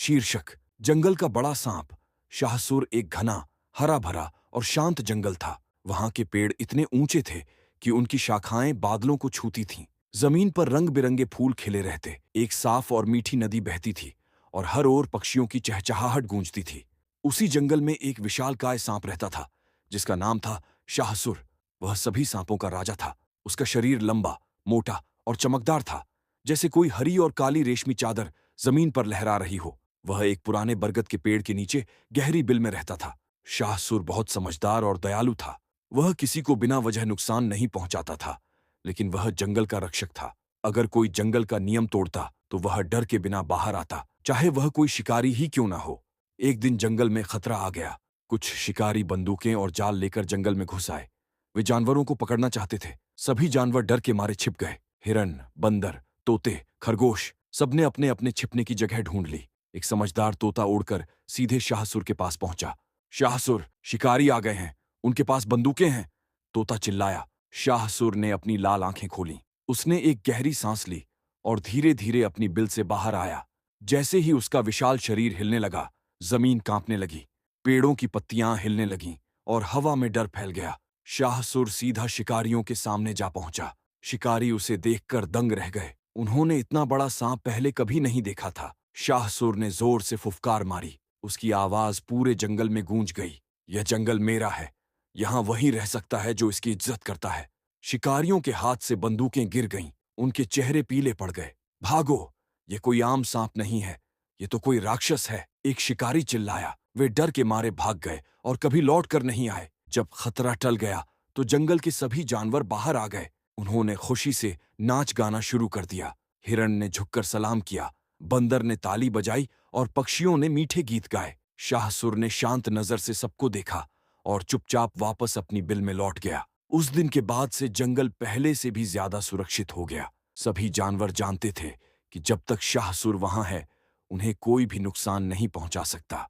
शीर्षक: जंगल का बड़ा सांप। शाहसुर एक घना, हरा भरा और शांत जंगल था। वहां के पेड़ इतने ऊंचे थे कि उनकी शाखाएं बादलों को छूती थीं। जमीन पर रंग बिरंगे फूल खिले रहते, एक साफ और मीठी नदी बहती थी और हर ओर पक्षियों की चहचहाहट गूंजती थी। उसी जंगल में एक विशालकाय सांप रहता था, जिसका नाम था शाहसुर। वह सभी सांपों का राजा था। उसका शरीर लंबा, मोटा और चमकदार था, जैसे कोई हरी और काली रेशमी चादर जमीन पर लहरा रही हो। वह एक पुराने बरगद के पेड़ के नीचे गहरी बिल में रहता था। शाहसुर बहुत समझदार और दयालु था। वह किसी को बिना वजह नुकसान नहीं पहुंचाता था, लेकिन वह जंगल का रक्षक था। अगर कोई जंगल का नियम तोड़ता तो वह डर के बिना बाहर आता, चाहे वह कोई शिकारी ही क्यों ना हो। एक दिन जंगल में खतरा आ गया। कुछ शिकारी बंदूकें और जाल लेकर जंगल में घुस आए। वे जानवरों को पकड़ना चाहते थे। सभी जानवर डर के मारे छिप गए। हिरन, बंदर, तोते, खरगोश, सबने अपने अपने छिपने की जगह ढूंढ ली। एक समझदार तोता उड़कर सीधे शाहसुर के पास पहुंचा। शाहसुर, शिकारी आ गए हैं, उनके पास बंदूकें हैं, तोता चिल्लाया। शाहसुर ने अपनी लाल आंखें खोलीं। उसने एक गहरी सांस ली और धीरे धीरे अपनी बिल से बाहर आया। जैसे ही उसका विशाल शरीर हिलने लगा, जमीन कांपने लगी, पेड़ों की पत्तियां हिलने लगीं और हवा में डर फैल गया। शाहसुर सीधा शिकारियों के सामने जा पहुंचा। शिकारी उसे देखकर दंग रह गए। उन्होंने इतना बड़ा सांप पहले कभी नहीं देखा था। शाहसुर ने जोर से फुफकार मारी। उसकी आवाज पूरे जंगल में गूंज गई। यह जंगल मेरा है। यहां वही रह सकता है जो इसकी इज्जत करता है। शिकारियों के हाथ से बंदूकें गिर गईं। उनके चेहरे पीले पड़ गए। भागो, ये कोई आम सांप नहीं है, ये तो कोई राक्षस है, एक शिकारी चिल्लाया। वे डर के मारे भाग गए और कभी लौट कर नहीं आए। जब खतरा टल गया तो जंगल के सभी जानवर बाहर आ गए। उन्होंने खुशी से नाच गाना शुरू कर दिया। हिरण ने झुककर सलाम किया, बंदर ने ताली बजाई और पक्षियों ने मीठे गीत गाए। शाहसुर ने शांत नजर से सबको देखा और चुपचाप वापस अपनी बिल में लौट गया। उस दिन के बाद से जंगल पहले से भी ज्यादा सुरक्षित हो गया। सभी जानवर जानते थे कि जब तक शाहसुर वहां है, उन्हें कोई भी नुकसान नहीं पहुंचा सकता।